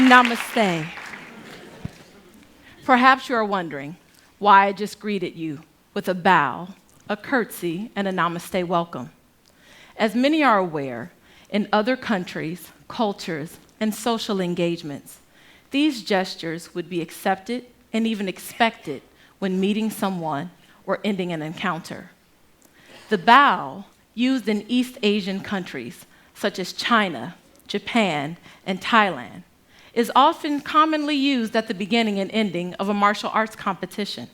Namaste. Perhaps you are wondering why I just greeted you with a bow, a curtsy, and a namaste welcome. As many are aware, in other countries, cultures, and social engagements, these gestures would be accepted and even expected when meeting someone or ending an encounter. The bow, used in East Asian countries such as China, Japan, and Thailand, is often commonly used at the beginning and ending of a martial arts competition.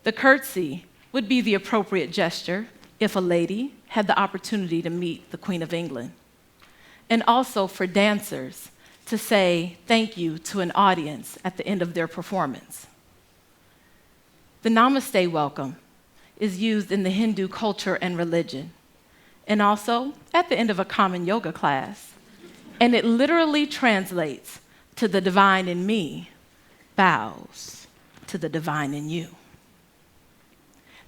The curtsy would be the appropriate gesture if a lady had the opportunity to meet the Queen of England, and also for dancers to say thank you to an audience at the end of their performance. The namaste welcome is used in the Hindu culture and religion, and also at the end of a common yoga class. And it literally translates to the divine in me bows to the divine in you.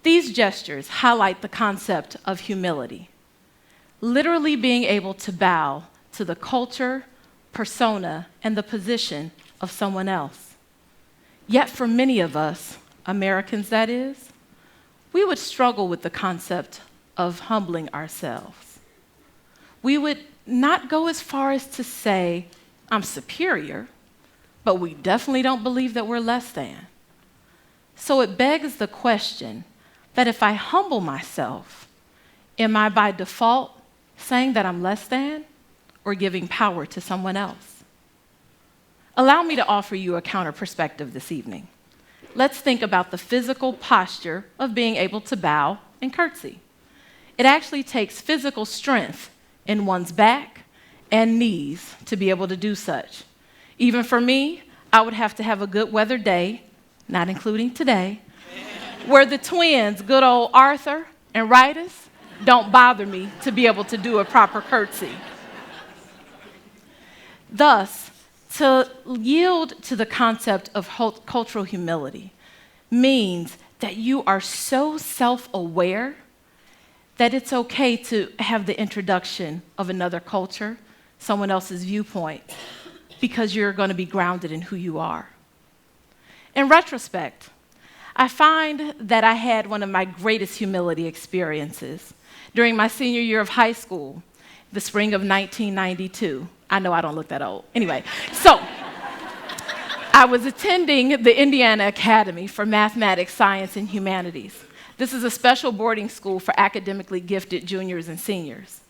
These gestures highlight the concept of humility, literally being able to bow to the culture, persona, and the position of someone else. Yet for many of us, Americans that is, we would struggle with the concept of humbling ourselves. We would not go as far as to say, I'm superior, but we definitely don't believe that we're less than. So it begs the question that if I humble myself, am I by default saying that I'm less than or giving power to someone else? Allow me to offer you a counter perspective this evening. Let's think about the physical posture of being able to bow and curtsy. It actually takes physical strength in one's back and knees to be able to do such. Even for me, I would have to have a good weather day, not including today, where the twins, good old Arthur and Rytus, don't bother me to be able to do a proper curtsy. Thus, to yield to the concept of cultural humility means that you are so self-aware that it's okay to have the introduction of another culture, someone else's viewpoint, because you're going to be grounded in who you are. In retrospect, I find that I had one of my greatest humility experiences during my senior year of high school, the spring of 1992. I know I don't look that old. Anyway, so I was attending the Indiana Academy for Mathematics, Science, and Humanities. This is a special boarding school for academically gifted juniors and seniors.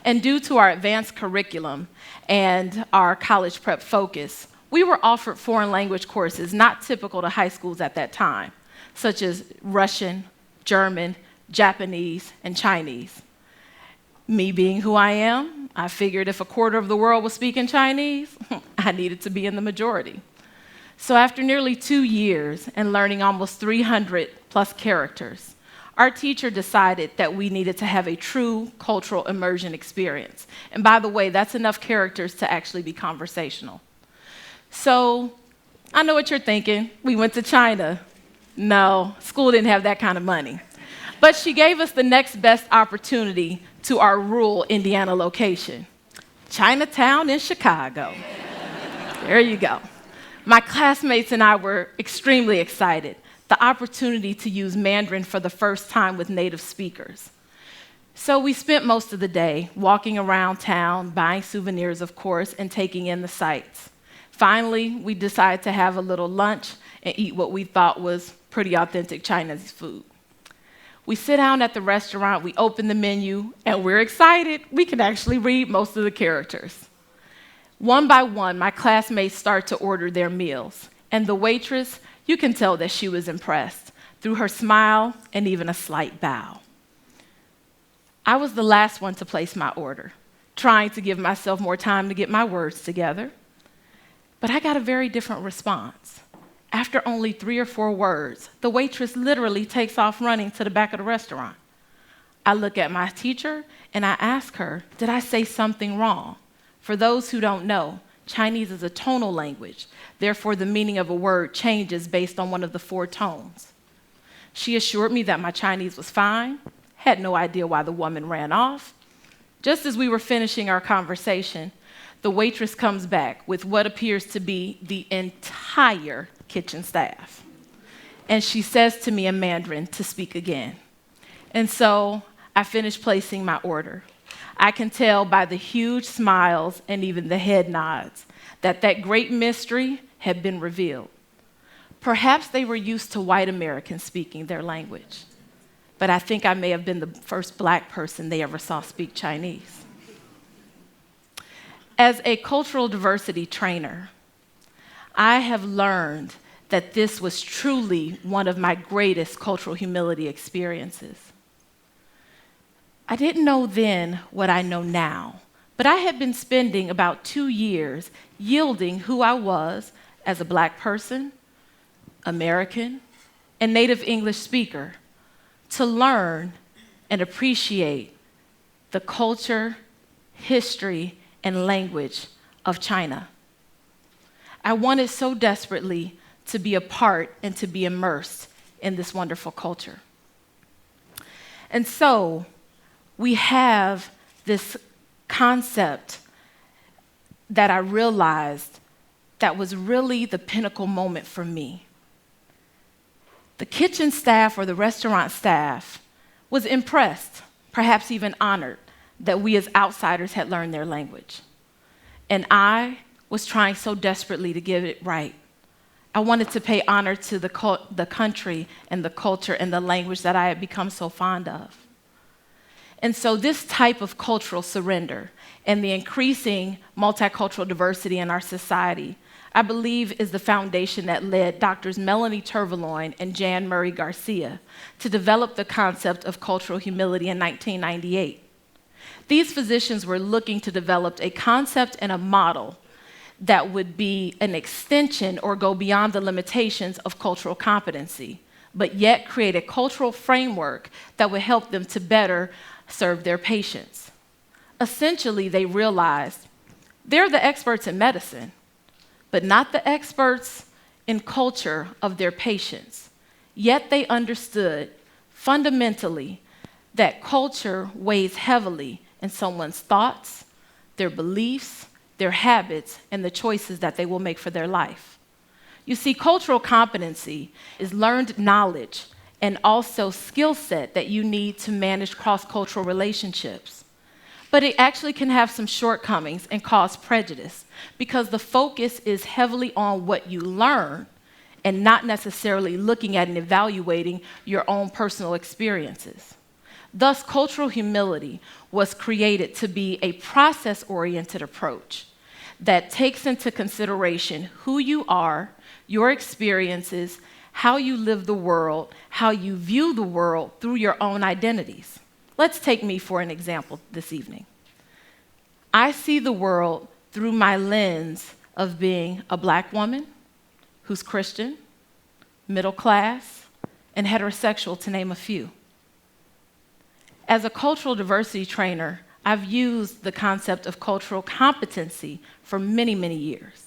And due to our advanced curriculum and our college prep focus, we were offered foreign language courses not typical to high schools at that time, such as Russian, German, Japanese, and Chinese. Me being who I am, I figured if a quarter of the world was speaking Chinese, I needed to be in the majority. So after nearly 2 years and learning almost 300 plus characters, our teacher decided that we needed to have a true cultural immersion experience. And by the way, that's enough characters to actually be conversational. So I know what you're thinking. We went to China. No, school didn't have that kind of money. But she gave us the next best opportunity to our rural Indiana location, Chinatown in Chicago. There you go. My classmates and I were extremely excited. The opportunity to use Mandarin for the first time with native speakers. So we spent most of the day walking around town, buying souvenirs, of course, and taking in the sights. Finally, we decided to have a little lunch and eat what we thought was pretty authentic Chinese food. We sit down at the restaurant, we open the menu, and we're excited. We can actually read most of the characters. One by one, my classmates start to order their meals, and the waitress, you can tell that she was impressed through her smile and even a slight bow. I was the last one to place my order, trying to give myself more time to get my words together. But I got a very different response. After only 3 or 4 words, the waitress literally takes off running to the back of the restaurant. I look at my teacher and I ask her, did I say something wrong? For those who don't know, Chinese is a tonal language. Therefore, the meaning of a word changes based on one of the 4 tones. She assured me that my Chinese was fine, had no idea why the woman ran off. Just as we were finishing our conversation, the waitress comes back with what appears to be the entire kitchen staff. And she says to me in Mandarin to speak again. And so I finished placing my order. I can tell by the huge smiles and even the head nods that great mystery had been revealed. Perhaps they were used to white Americans speaking their language, but I think I may have been the first Black person they ever saw speak Chinese. As a cultural diversity trainer, I have learned that this was truly one of my greatest cultural humility experiences. I didn't know then what I know now, but I had been spending about 2 years yielding who I was as a Black person, American, and native English speaker to learn and appreciate the culture, history, and language of China. I wanted so desperately to be a part and to be immersed in this wonderful culture. And so we have this concept that I realized that was really the pinnacle moment for me. The kitchen staff or the restaurant staff was impressed, perhaps even honored, that we as outsiders had learned their language. And I was trying so desperately to get it right. I wanted to pay honor to the country and the culture and the language that I had become so fond of. And so this type of cultural surrender and the increasing multicultural diversity in our society, I believe, is the foundation that led Drs. Melanie Turveloin and Jan Murray Garcia to develop the concept of cultural humility in 1998. These physicians were looking to develop a concept and a model that would be an extension or go beyond the limitations of cultural competency, but yet create a cultural framework that would help them to better serve their patients. Essentially, they realized they're the experts in medicine, but not the experts in culture of their patients. Yet they understood fundamentally that culture weighs heavily in someone's thoughts, their beliefs, their habits, and the choices that they will make for their life. You see, cultural competency is learned knowledge and also skill set that you need to manage cross-cultural relationships. But it actually can have some shortcomings and cause prejudice because the focus is heavily on what you learn and not necessarily looking at and evaluating your own personal experiences. Thus, cultural humility was created to be a process-oriented approach that takes into consideration who you are, your experiences, how you live the world, how you view the world through your own identities. Let's take me for an example this evening. I see the world through my lens of being a Black woman who's Christian, middle class, and heterosexual, to name a few. As a cultural diversity trainer, I've used the concept of cultural competency for many, many years.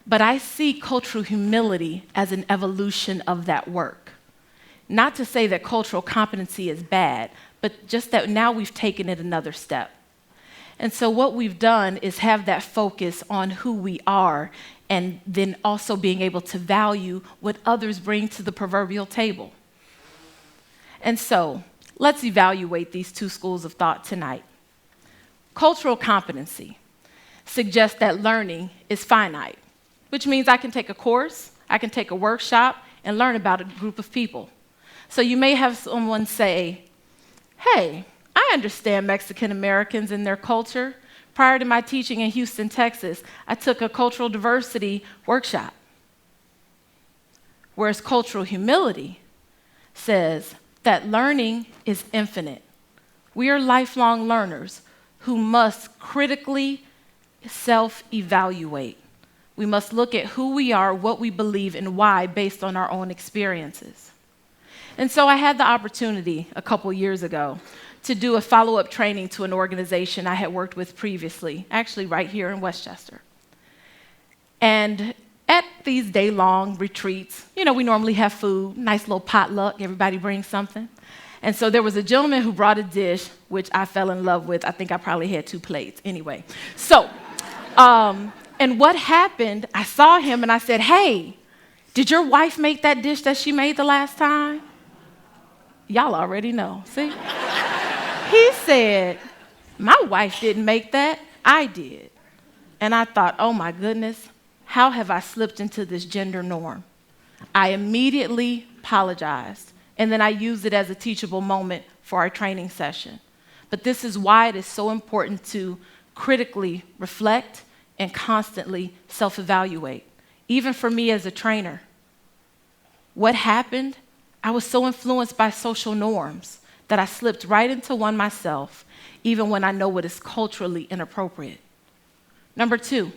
But I see cultural humility as an evolution of that work. Not to say that cultural competency is bad, but just that now we've taken it another step. And so what we've done is have that focus on who we are and then also being able to value what others bring to the proverbial table. And so let's evaluate these 2 schools of thought tonight. Cultural competency suggests that learning is finite, which means I can take a course, I can take a workshop, and learn about a group of people. So you may have someone say, hey, I understand Mexican Americans and their culture. Prior to my teaching in Houston, Texas, I took a cultural diversity workshop. Whereas cultural humility says that learning is infinite. We are lifelong learners who must critically self-evaluate. We must look at who we are, what we believe, and why based on our own experiences. And so I had the opportunity a couple years ago to do a follow-up training to an organization I had worked with previously, actually right here in Westchester. And at these day-long retreats, we normally have food, nice little potluck, everybody brings something. And so there was a gentleman who brought a dish, which I fell in love with. I think I probably had 2 plates. Anyway, so, and what happened, I saw him and I said, "Hey, did your wife make that dish that she made the last time?" Y'all already know, see? He said, "My wife didn't make that, I did." And I thought, oh my goodness, how have I slipped into this gender norm? I immediately apologized, and then I used it as a teachable moment for our training session. But this is why it is so important to critically reflect and constantly self-evaluate. Even for me as a trainer, what happened? I was so influenced by social norms that I slipped right into one myself, even when I know what is culturally inappropriate. Number 2,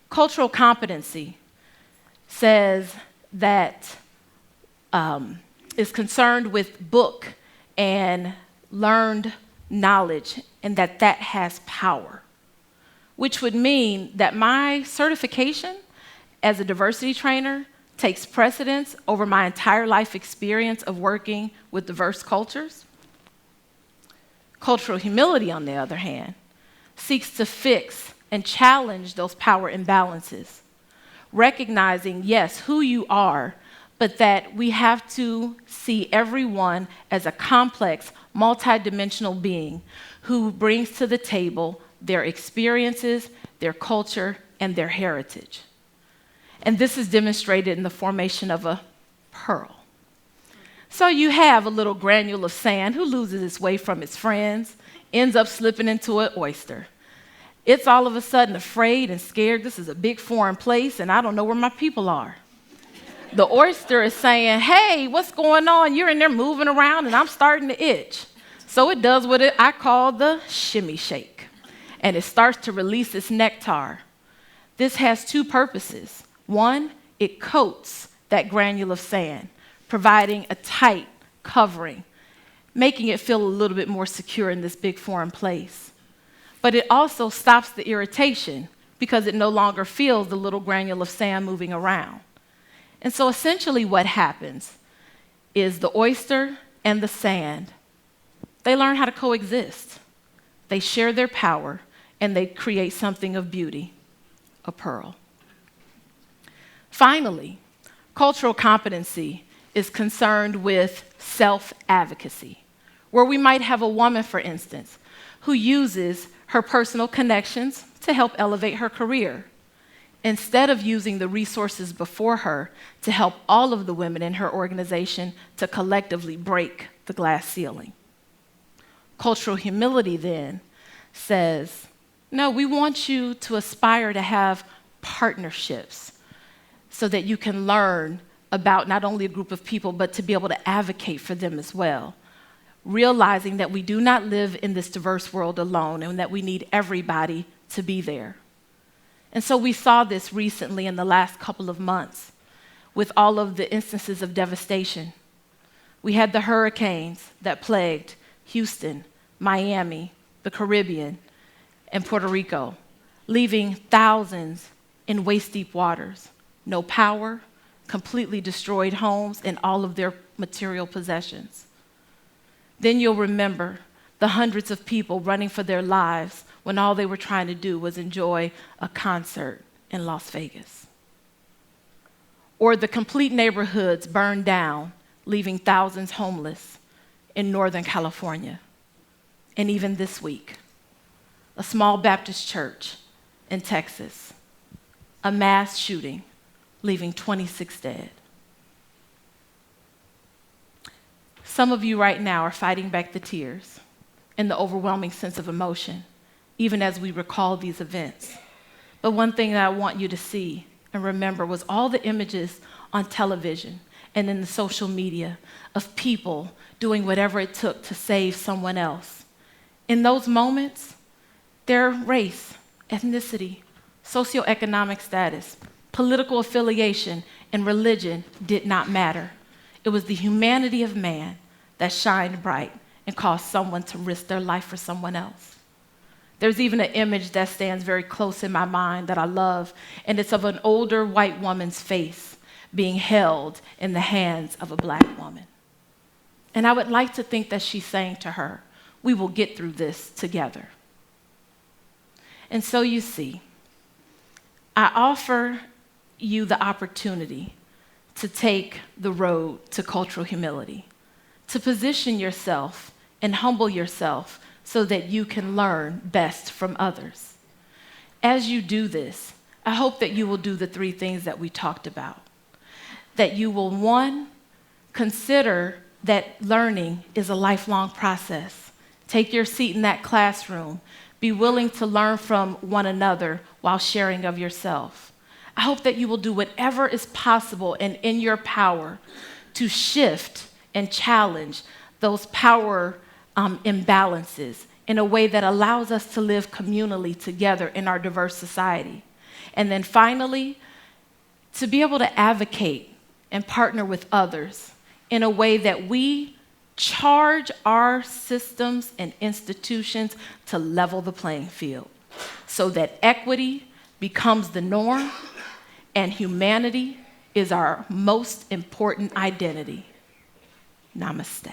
cultural competency says that is concerned with book and learned knowledge, and that has power, which would mean that my certification as a diversity trainer takes precedence over my entire life experience of working with diverse cultures. Cultural humility, on the other hand, seeks to fix and challenge those power imbalances, recognizing, yes, who you are, but that we have to see everyone as a complex, multidimensional being who brings to the table their experiences, their culture, and their heritage. And this is demonstrated in the formation of a pearl. So you have a little granule of sand who loses its way from its friends, ends up slipping into an oyster. It's all of a sudden afraid and scared. This is a big foreign place, and I don't know where my people are. The oyster is saying, "Hey, what's going on? You're in there moving around, and I'm starting to itch." So it does what I call the Shimmy Shake, and it starts to release its nectar. This has 2 purposes. One, it coats that granule of sand, providing a tight covering, making it feel a little bit more secure in this big foreign place. But it also stops the irritation because it no longer feels the little granule of sand moving around. And so essentially what happens is the oyster and the sand, they learn how to coexist. They share their power, and they create something of beauty, a pearl. Finally, cultural competency is concerned with self-advocacy, where we might have a woman, for instance, who uses her personal connections to help elevate her career, instead of using the resources before her to help all of the women in her organization to collectively break the glass ceiling. Cultural humility then says, no, we want you to aspire to have partnerships so that you can learn about not only a group of people, but to be able to advocate for them as well, realizing that we do not live in this diverse world alone and that we need everybody to be there. And so we saw this recently in the last couple of months with all of the instances of devastation. We had the hurricanes that plagued Houston, Miami, the Caribbean, and Puerto Rico, leaving thousands in waist-deep waters. No power, completely destroyed homes and all of their material possessions. Then you'll remember the hundreds of people running for their lives when all they were trying to do was enjoy a concert in Las Vegas. Or the complete neighborhoods burned down, leaving thousands homeless in Northern California. And even this week, a small Baptist church in Texas, a mass shooting, leaving 26 dead. Some of you right now are fighting back the tears and the overwhelming sense of emotion, even as we recall these events. But one thing that I want you to see and remember was all the images on television and in the social media of people doing whatever it took to save someone else. In those moments, their race, ethnicity, socio-economic status, political affiliation, and religion did not matter. It was the humanity of man that shined bright and caused someone to risk their life for someone else. There's even an image that stands very close in my mind that I love, and it's of an older white woman's face being held in the hands of a black woman. And I would like to think that she's saying to her, we will get through this together. And so you see, I offer you the opportunity to take the road to cultural humility, to position yourself and humble yourself so that you can learn best from others. As you do this, I hope that you will do the 3 things that we talked about. That you will, 1, consider that learning is a lifelong process. Take your seat in that classroom. Be willing to learn from one another while sharing of yourself. I hope that you will do whatever is possible and in your power to shift and challenge those power imbalances in a way that allows us to live communally together in our diverse society. And then finally, to be able to advocate and partner with others in a way that we charge our systems and institutions to level the playing field so that equity becomes the norm and humanity is our most important identity. Namaste.